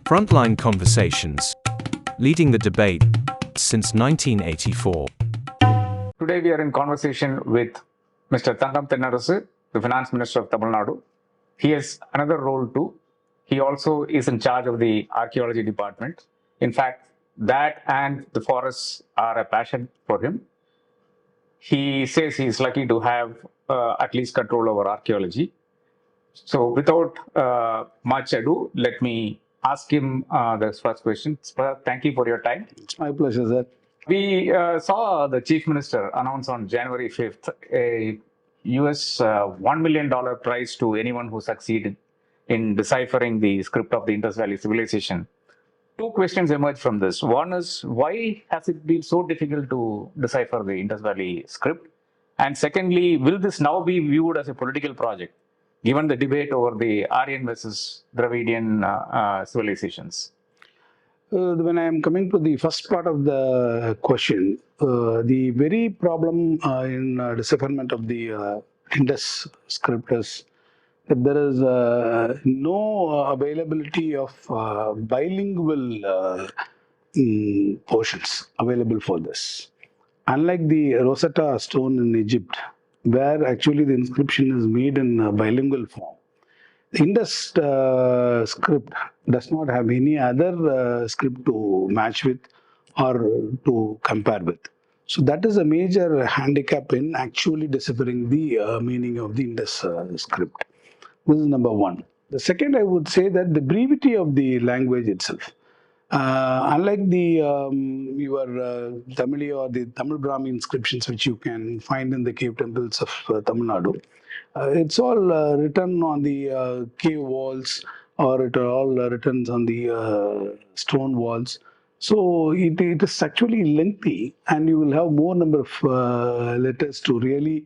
Frontline Conversations, leading the debate since 1984. Today we are in conversation with Mr. Thangam Thenarasu, the Finance Minister of Tamil Nadu. He has another role too. He also is in charge of the archaeology department. In fact, that and the forests are a passion for him. He says he is lucky to have at least control over archaeology. So without much ado, let me ask him the first question. Sir, thank you for your time. It's my pleasure, sir. We saw the Chief Minister announce on January 5th a US $1 million prize to anyone who succeeded in deciphering the script of the Indus Valley Civilization. Two questions emerge from this. One is, why has it been so difficult to decipher the Indus Valley script? And secondly, will this now be viewed as a political project, given the debate over the Aryan versus Dravidian civilizations? When I am coming to the first part of the question, the very problem in decipherment of the Indus script is that there is no availability of bilingual portions available for this. Unlike the Rosetta stone in Egypt, where actually the inscription is made in bilingual form, the Indus script does not have any other script to match with or to compare with. So that is a major handicap in actually deciphering the meaning of the Indus script. This is number one. The second, I would say that the brevity of the language itself. Unlike the Tamil or the Tamil Brahmi inscriptions which you can find in the cave temples of Tamil Nadu, it's all written on the cave walls, or it are all written on the stone walls. So it is actually lengthy, and you will have more number of letters to really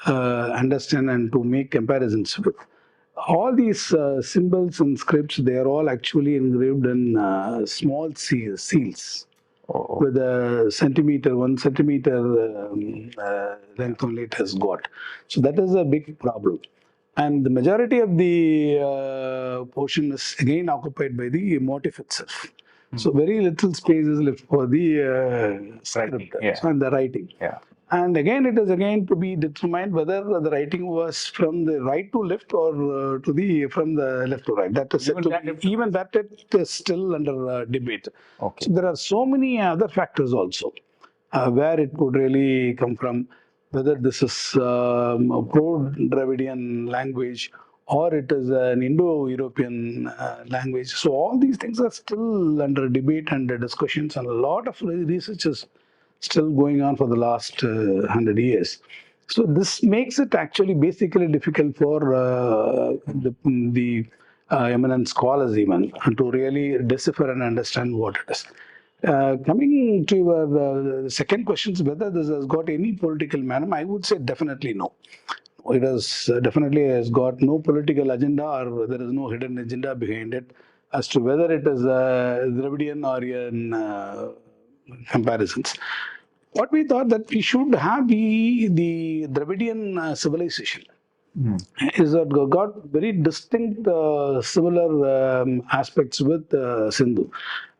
understand and to make comparisons with. All these symbols and scripts, they are all actually engraved in small seals with a centimeter, 1 centimeter length only it has got. So that is a big problem. And the majority of the portion is again occupied by the motif itself. So very little space is left for the script and the writing. Yeah. And again, it is again to be determined whether the writing was from the right to left or from the left to right. That is even that is still under debate. Okay. So there are so many other factors also where it could really come from, whether this is a pro-Dravidian language or it is an Indo-European language. So all these things are still under debate and discussions, and a lot of research is still going on for the last 100 years. So this makes it actually basically difficult for the eminent scholars even to really decipher and understand what it is. Coming to your second question, whether this has got any political manner, I would say definitely no. It has definitely has got no political agenda, or there is no hidden agenda behind it as to whether it is Dravidian or Aryan comparisons. What we thought that we should have the Dravidian civilization is that got very distinct similar aspects with Sindhu,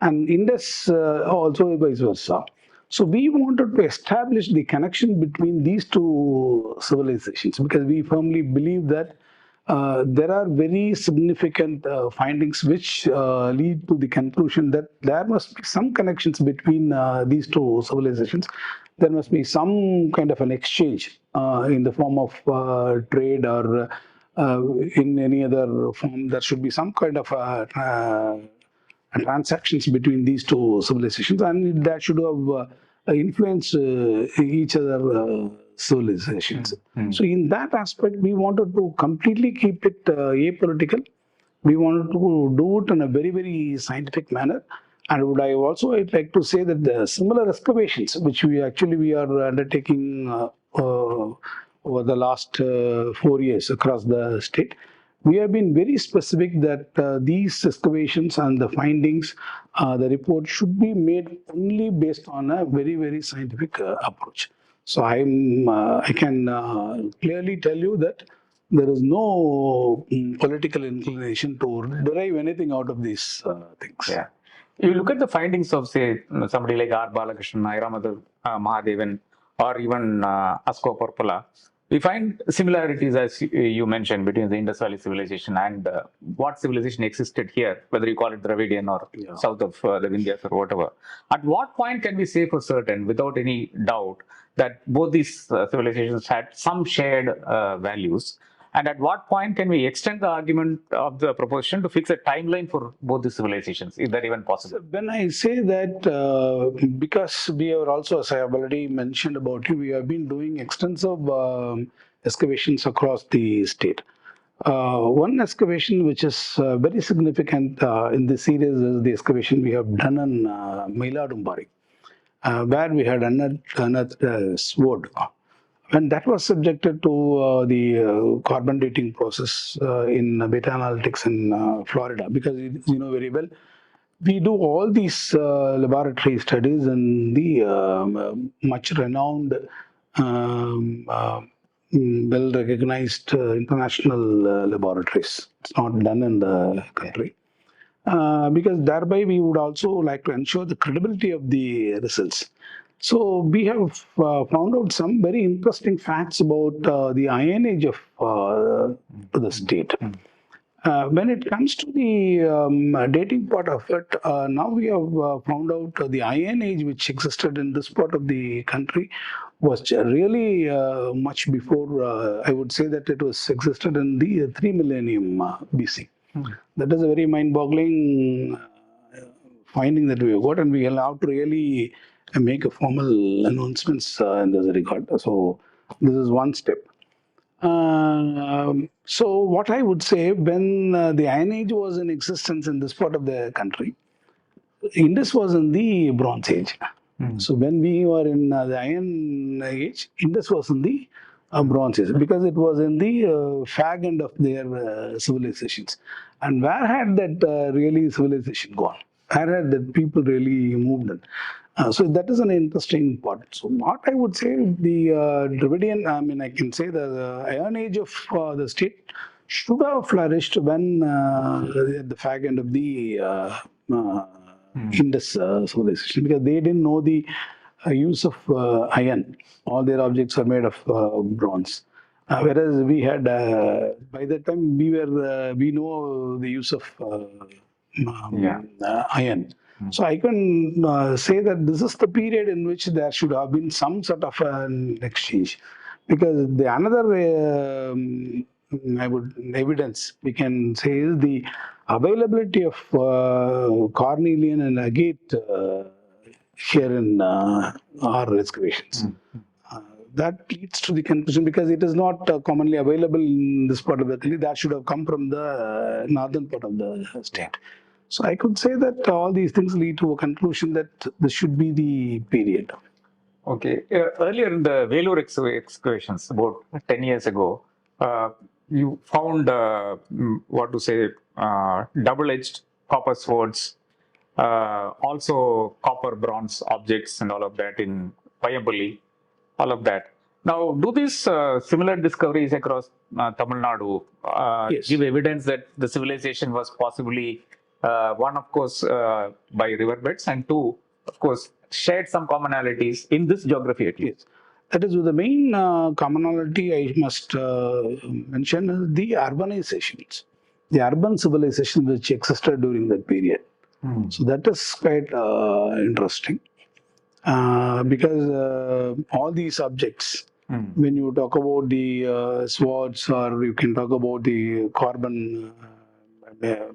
and Indus also vice versa. So we wanted to establish the connection between these two civilizations, because we firmly believe that there are very significant findings which lead to the conclusion that there must be some connections between these two civilizations. There must be some kind of an exchange in the form of trade or in any other form. There should be some kind of transactions between these two civilizations, and that should have influenced each other civilizations. So in that aspect, we wanted to completely keep it apolitical. We wanted to do it in a very, very scientific manner. And would I also like to say that the similar excavations, which we are undertaking over the last 4 years across the state, we have been very specific that these excavations and the findings, the report should be made only based on a very, very scientific approach. So I can clearly tell you that there is no political inclination to derive anything out of these things. Yeah. You look at the findings of, say, somebody like R. Balakrishnan, Iramadhu Mahadevan, or even Asko Porpola. We find similarities, as you mentioned, between the Indus Valley Civilization and what civilization existed here, whether you call it Dravidian or south of the Vindhyas or whatever. At what point can we say for certain, without any doubt, that both these civilizations had some shared values? And at what point can we extend the argument of the proposition to fix a timeline for both the civilizations? Is that even possible? When I say that, because we are also, as I have already mentioned about you, we have been doing extensive excavations across the state. One excavation which is very significant in this series is the excavation we have done in Mailadumbari, where we had unearthed a sword. When that was subjected to the carbon dating process in beta analytics in Florida, because you know very well, we do all these laboratory studies in the much renowned, well recognized international laboratories. It's not done in the country. Because thereby we would also like to ensure the credibility of the results. So we have found out some very interesting facts about the ironage of the state. When it comes to the dating part of it, now we have found out the iron age which existed in this part of the country was really much before. I would say that it was existed in the 3 millennium BC. That is a very mind-boggling finding that we have got, and we will have to really make a formal announcements in this regard. So this is one step. So what I would say, when the Iron Age was in existence in this part of the country, Indus was in the Bronze Age. So when we were in the Iron Age, Indus was in the Bronze Age, because it was in the fag end of their civilizations. And where had that really civilization gone? Where had the people really moved in? So that is an interesting part. So what I would say, the Dravidian, I mean, I can say the Iron Age of the state should have flourished when at the fag end of the Indus civilization, because they didn't know the use of iron. All their objects are made of bronze. Whereas we had, by that time, we know the use of iron. So I can say that this is the period in which there should have been some sort of an exchange, because the another evidence we can say is the availability of cornelian and agate here in our excavations. That leads to the conclusion, because it is not commonly available in this part of the country. That should have come from the northern part of the state. So I could say that all these things lead to a conclusion that this should be the period. Okay. Earlier in the Vellore excavations, about 10 years ago, you found, double-edged copper swords, also copper bronze objects and all of that in Payambuli, all of that. Now, do these similar discoveries across Tamil Nadu Yes. give evidence that the civilization was possibly, one, of course, by riverbeds, and two, of course, shared some commonalities in this geography at least? Yes. That is the main commonality I must mention is the urbanizations, the urban civilization which existed during that period. So that is quite interesting, because all these objects, when you talk about the swords, or you can talk about the carbon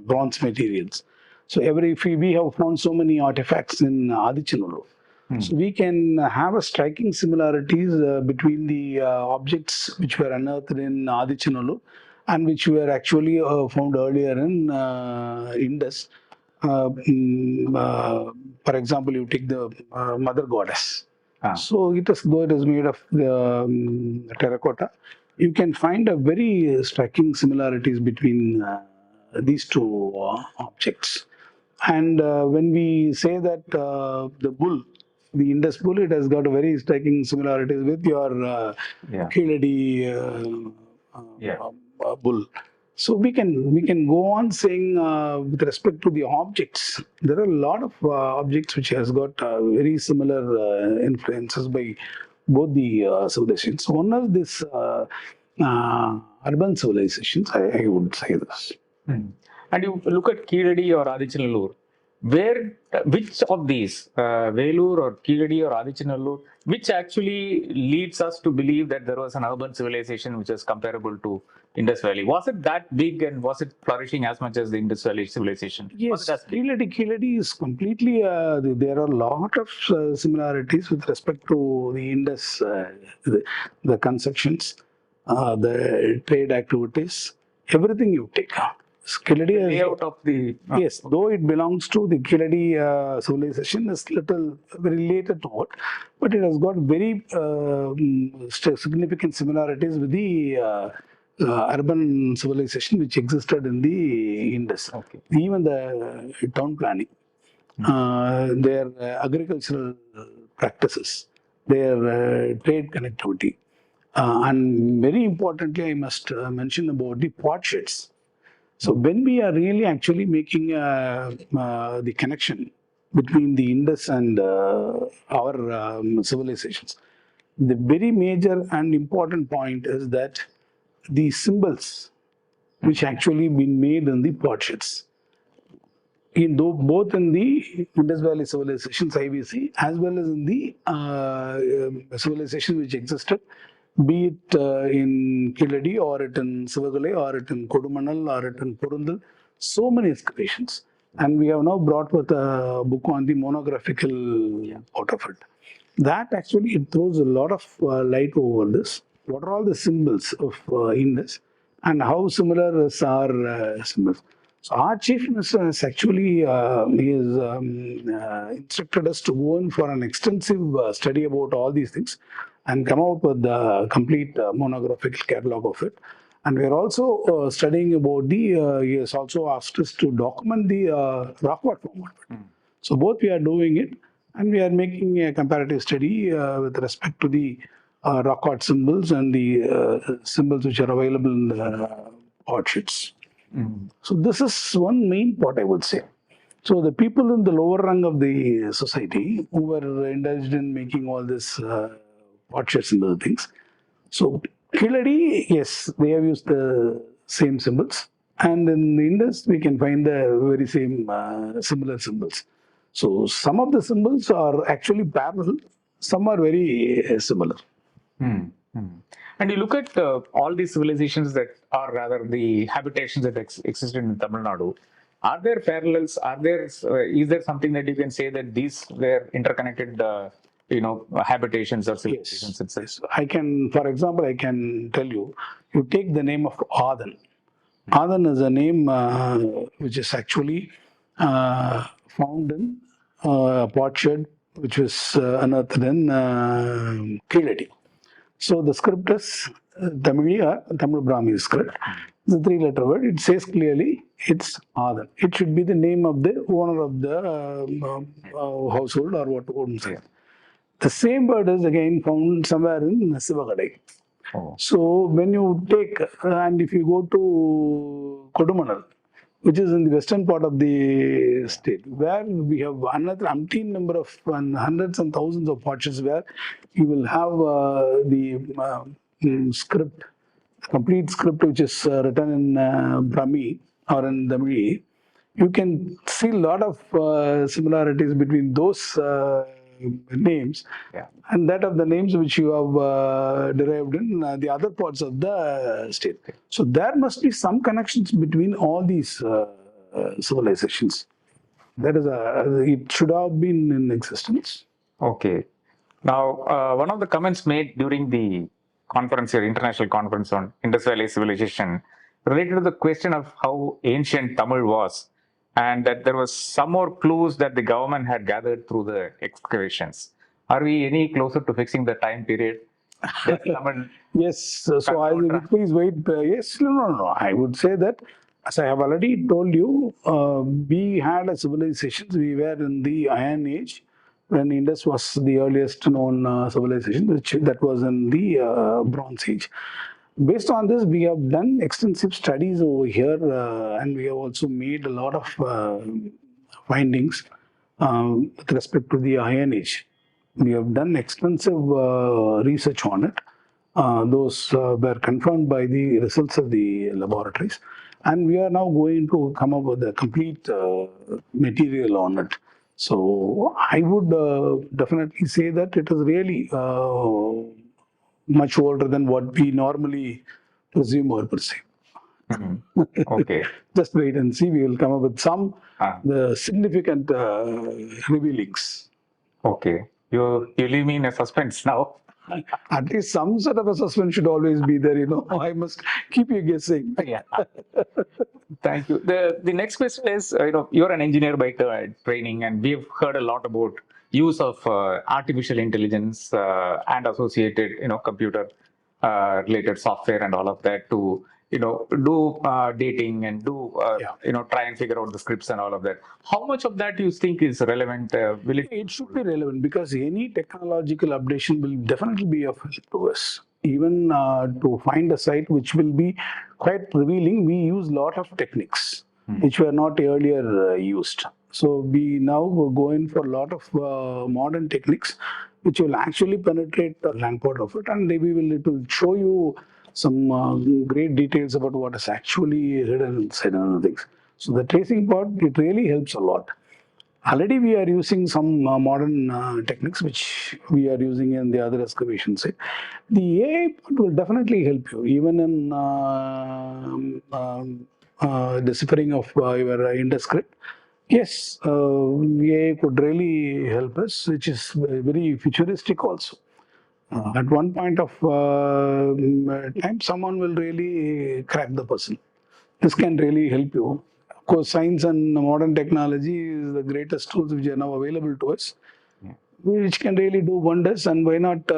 bronze materials. So we have found so many artifacts in Adichanuru. So we can have a striking similarities between the objects which were unearthed in Adichanuru and which were actually found earlier in Indus. For example, you take the mother goddess. So though it is made of terracotta, you can find a very striking similarities between these two objects. And when we say that the bull, the Indus bull, it has got a very striking similarities with your Kiladi bull. So we can go on saying with respect to the objects, there are a lot of objects which has got very similar influences by both the civilizations. One is this urban civilizations. I would say this. Hmm. And you look at Keeladi or Adichanallur, which of these, Velur or Keeladi or Adichanallur, which actually leads us to believe that there was an urban civilization which is comparable to Indus Valley? Was it that big and was it flourishing as much as the Indus Valley civilization? Yes, Keeladi is completely. There are a lot of similarities with respect to the Indus, the constructions, the trade activities, everything you take. Keeladi The layout of the yes, though it belongs to the Keeladi civilization, is little related to it, but it has got very significant similarities with the urban civilization which existed in the Indus. Okay. Even the town planning, their agricultural practices, their trade connectivity, and very importantly, I must mention about the pot sheds. So when we are really actually making the connection between the Indus and our civilizations, the very major and important point is that the symbols which actually been made in the potsherds, both in the Indus Valley civilizations IVC as well as in the civilization which existed, be it in Keeladi or it in Sivagale or it in Kodumanal or it in Porundal, so many excavations. And we have now brought with a book on the monographical part of it. That actually it throws a lot of light over this. What are all the symbols of Indus and how similar is our symbols? So our chief minister has actually he has instructed us to go in for an extensive study about all these things and come out with the complete monographic catalog of it. And we are also studying about he has also asked us to document the rock art form of it. So both we are doing it and we are making a comparative study with respect to the rock art symbols and the symbols which are available in the art sheets. So this is one main part I would say. So the people in the lower rung of the society who were indulged in making all this potsherds and other things. So Keeladi, yes, they have used the same symbols, and in the Indus we can find the very same similar symbols. So some of the symbols are actually parallel, some are very similar. And you look at all these civilizations that are rather the habitations that existed in Tamil Nadu. Are there parallels? Is there something that you can say that these were interconnected, habitations or civilizations? Yes. I can, for example, I can tell you, you take the name of Adan. Adan is a name which is actually found in a potsherd which was unearthed in Keeladi. So the script is Tamil Brahmi script. The three-letter word. It says clearly it's Adan. It should be the name of the owner of the household or what one say. The same word is again found somewhere in Sivagade. So when you take and if you go to Kodumanal, which is in the western part of the state, where we have another umpteen number of hundreds and thousands of potsherds where you will have the script, complete script which is written in Brahmi or in Tamil. You can see a lot of similarities between those names and that of the names which you have derived in the other parts of the state. So there must be some connections between all these civilizations. That is, it should have been in existence. Okay. Now, one of the comments made during the conference here, international conference on Indus Valley Civilization, related to the question of how ancient Tamil was, and that there was some more clues that the government had gathered through the excavations. Are we any closer to fixing the time period? Yes. So I will please wait. Yes. No. I would say that, as I have already told you, we had a civilization. We were in the Iron Age when Indus was the earliest known civilization, that was in the Bronze Age. Based on this, we have done extensive studies over here, and we have also made a lot of findings with respect to the Iron Age. We have done extensive research on it. Those were confirmed by the results of the laboratories, and we are now going to come up with a complete material on it. So I would definitely say that it is really much older than what we normally presume or perceive. Okay. Just wait and see. We will come up with some the significant revealings. Okay. You leave me in a suspense now. At least some sort of a suspense should always be there. I must keep you guessing. Yeah. Thank you. The next question is, you're an engineer by training, and we've heard a lot about use of artificial intelligence and associated, computer related software and all of that to, do dating and do, try and figure out the scripts and all of that. How much of that you think is relevant? Will it? It should be relevant because any technological updation will definitely be of help to us. Even to find a site which will be quite revealing, we use a lot of techniques which were not earlier used. So we now go in for a lot of modern techniques which will actually penetrate the rampart of it, and it will show you some great details about what is actually hidden inside and other things. So the tracing part, it really helps a lot. Already we are using some modern techniques which we are using in the other excavation site. The AI part will definitely help you, even in deciphering of your Indus script. Yes, AI could really help us, which is very futuristic also. At one point of time, someone will really crack the puzzle. This can really help you. Of course, science and modern technology is the greatest tools which are now available to us, which can really do wonders. And why not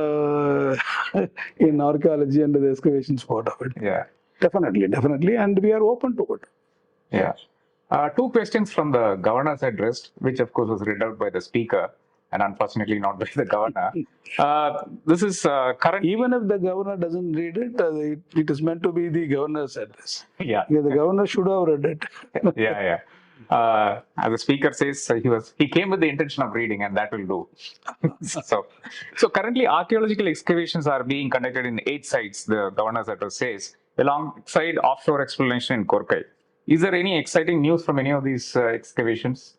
in archaeology and the excavations part of it? Yeah. Definitely. And we are open to it. Yeah. Two questions from the governor's address, which of course was read out by the speaker and unfortunately not by the governor. This is current. Even if the governor doesn't read it, it is meant to be the governor's address. Yeah. The governor should have read it. Yeah. As the speaker says, he came with the intention of reading, and that will do. so currently archaeological excavations are being conducted in 8 sites, the governor's address says, alongside offshore exploration in Korkai. Is there any exciting news from any of these excavations?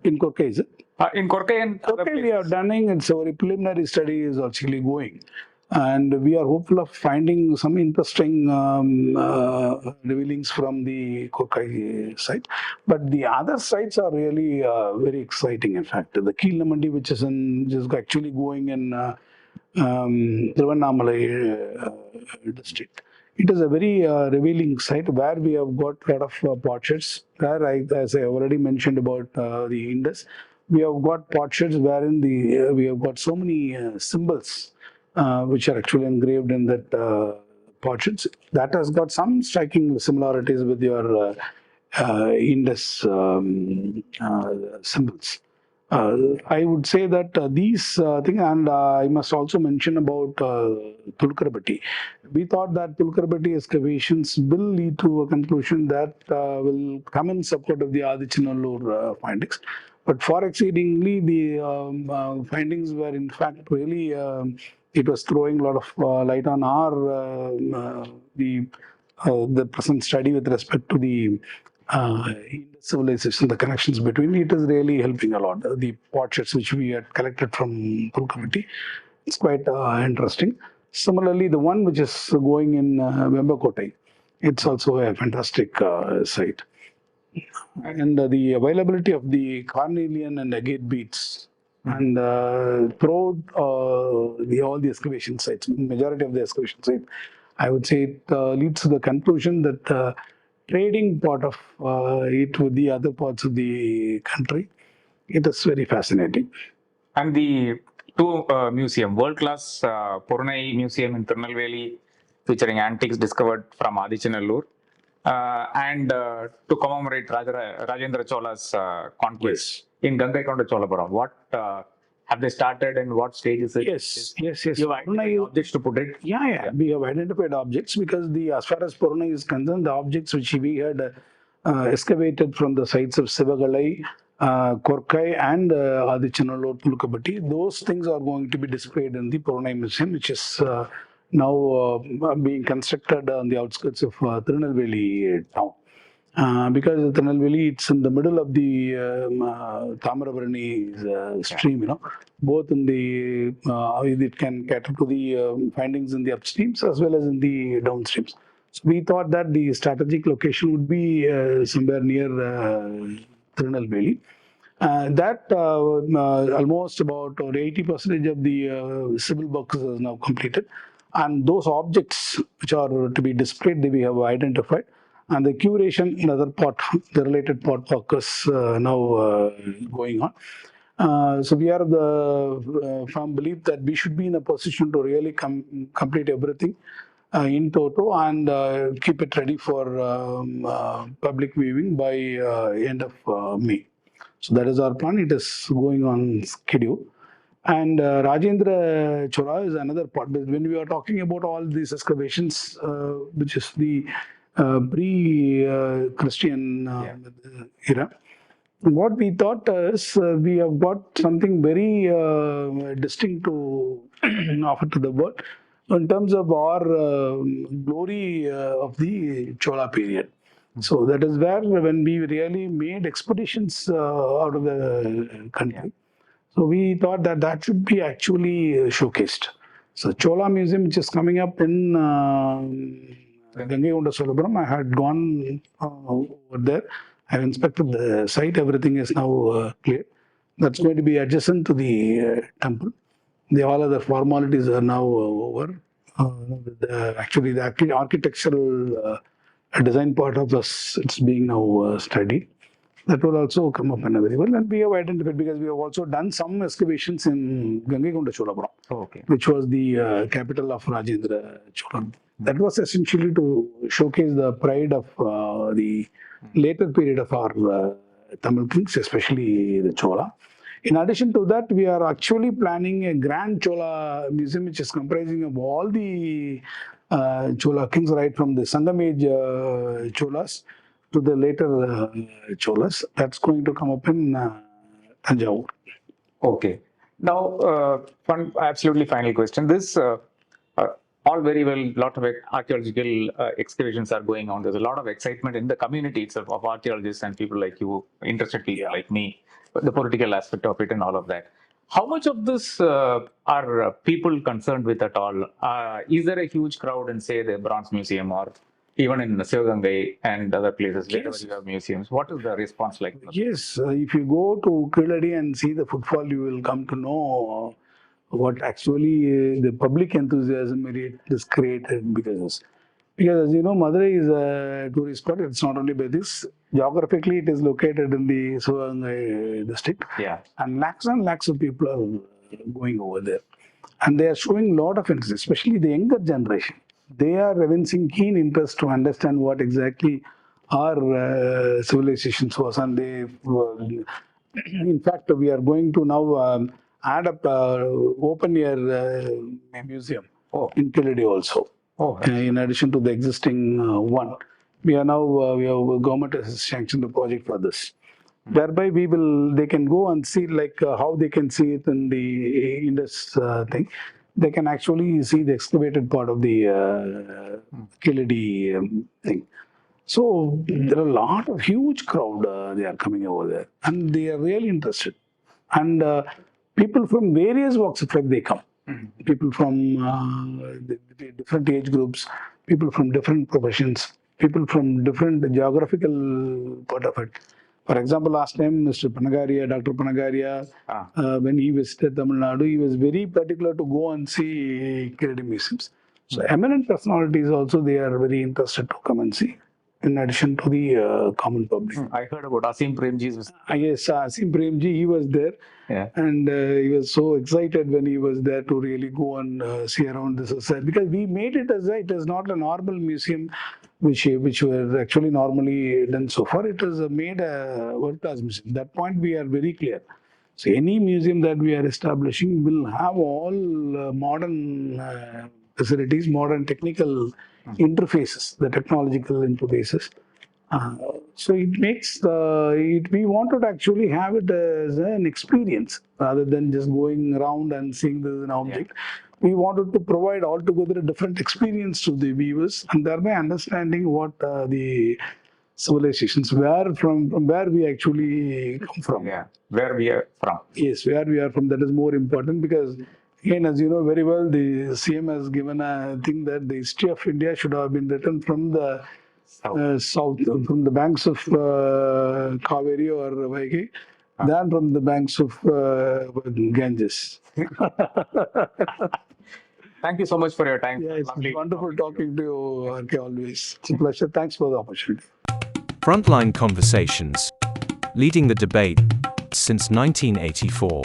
In Korkai, is it? In Korkai and Korkai, we are done. It's a very preliminary study is actually going. And we are hopeful of finding some interesting revealings from the Korkai site. But the other sites are really very exciting, in fact. The Keelamandi, which is actually going in Tiruvannamalai district. It is a very revealing site where we have got a lot of potsherds. As I already mentioned about the Indus, we have got potsherds wherein we have got so many symbols which are actually engraved in that potsherds. That has got some striking similarities with your Indus symbols. I would say that these things, and I must also mention about Tulkarabati. We thought that Tulkarabati excavations will lead to a conclusion that will come in support of the Adichanallur findings. But far exceedingly, the findings were in fact really, it was throwing a lot of light on the present study with respect to the Indus civilization, the connections between it is really helping a lot. The potsherds which we had collected from Tulkarabati, it's quite interesting. Similarly, the one which is going in Vembakotai, it's also a fantastic site. And the availability of the carnelian and agate beads and throughout all the excavation sites, majority of the excavation sites, I would say it leads to the conclusion that the trading part of it with the other parts of the country, it is very fascinating. And the two museum, world-class Purnai Museum in Tirunelveli, featuring antiques discovered from Adichanallur, and to commemorate Rajendra Chola's conquest in Gangaikonda Cholapuram. What Have they started and what stage is it? Yes. You have identified objects to put it? Yeah. We have identified objects because as far as Purunai is concerned, the objects which we had excavated from the sites of Sivagalai, Korkai and Adichanallur, Pulukabatti, those things are going to be displayed in the Purunai Museum, which is now being constructed on the outskirts of Tirunelveli town. Because Tirunelveli, it's in the middle of the Tamarabarani stream, both in the, it can cater to the findings in the upstreams as well as in the downstreams. So we thought that the strategic location would be somewhere near Tirunelveli. Almost about 80% of the civil works is now completed. And those objects which are to be displayed, we have identified. And the curation in other part, the related part work is now going on. So we are of the firm belief that we should be in a position to really complete everything in toto and keep it ready for public viewing by end of May. So that is our plan. It is going on schedule. And Rajendra Chola is another part. When we are talking about all these excavations, which is the pre-Christian era, what we thought is we have got something very distinct to offer to the world in terms of our glory of the Chola period. So that is where when we really made expeditions out of the country. So we thought that that should be actually showcased. So Chola Museum, which is coming up in Gangaikonda Solappuram, I had gone over there. I have inspected the site. Everything is now clear. That's going to be adjacent to the temple. All other formalities are now over. Actually, the architectural design part of this, it's being now studied. That will also come up in a very well. And we have identified, because we have also done some excavations in Gangaikonda Cholapuram, which was the capital of Rajendra Chola. That was essentially to showcase the pride of the later period of our Tamil kings, especially the Chola. In addition to that, we are actually planning a grand Chola museum, which is comprising of all the Chola kings, right from the Sangam age Cholas to the later Cholas. That's going to come up in Tanjavur. Okay. Now, absolutely final question. This all very well, lot of archaeological excavations are going on. There's a lot of excitement in the community itself of archaeologists and people like you, interested people like me, the political aspect of it and all of that. How much of this are people concerned with at all? Is there a huge crowd in, say, the Bronze Museum or even in Sivagangai and other places, wherever you have museums? What is the response like? Yes, if you go to Kiladi and see the footfall, you will come to know what actually the public enthusiasm it is created because as you know, Madurai is a tourist spot. It's not only by this. Geographically, it is located in the Sivagangai district. Yeah. And lakhs of people are going over there. And they are showing a lot of interest, especially the younger generation. They are evincing keen interest to understand what exactly our civilizations was. And they, in fact, we are going to now add up open air museum in Kilidi also. In addition to the existing one, we are now government has sanctioned the project for this. Thereby, they can go and see like how they can see it in the Indus thing. They can actually see the excavated part of the Kilidi thing. So there are a lot of huge crowd. They are coming over there, and they are really interested. And people from various walks of life they come. People from the different age groups, people from different professions, people from different geographical part of it. For example, last time Dr. Panagaria, when he visited Tamil Nadu, he was very particular to go and see Kilidi museums. So eminent personalities also, they are very interested to come and see, in addition to the common public. I heard about Asim Premji's. Yes, Asim Premji, he was there. Yeah. And he was so excited when he was there to really go and see around this site. Because we made it as it is not a normal museum, which were actually normally done so far. It is made a world-class museum. That point we are very clear. So any museum that we are establishing will have all modern facilities, modern technical interfaces, the technological interfaces. So it makes we wanted to actually have it as an experience rather than just going around and seeing this as an object. We wanted to provide altogether a different experience to the viewers and thereby understanding what the civilizations were from where we actually come from. Yeah, where we are from. Yes, where we are from, that is more important because, again, as you know very well, the CM has given a thing that the history of India should have been written from the south, from the banks of Kaveri or Vaigi, than from the banks of Ganges. Thank you so much for your time. Yeah, it's Lovely wonderful talking to you, RK, always. It's a pleasure. Thanks for the opportunity. Frontline Conversations. Leading the debate since 1984.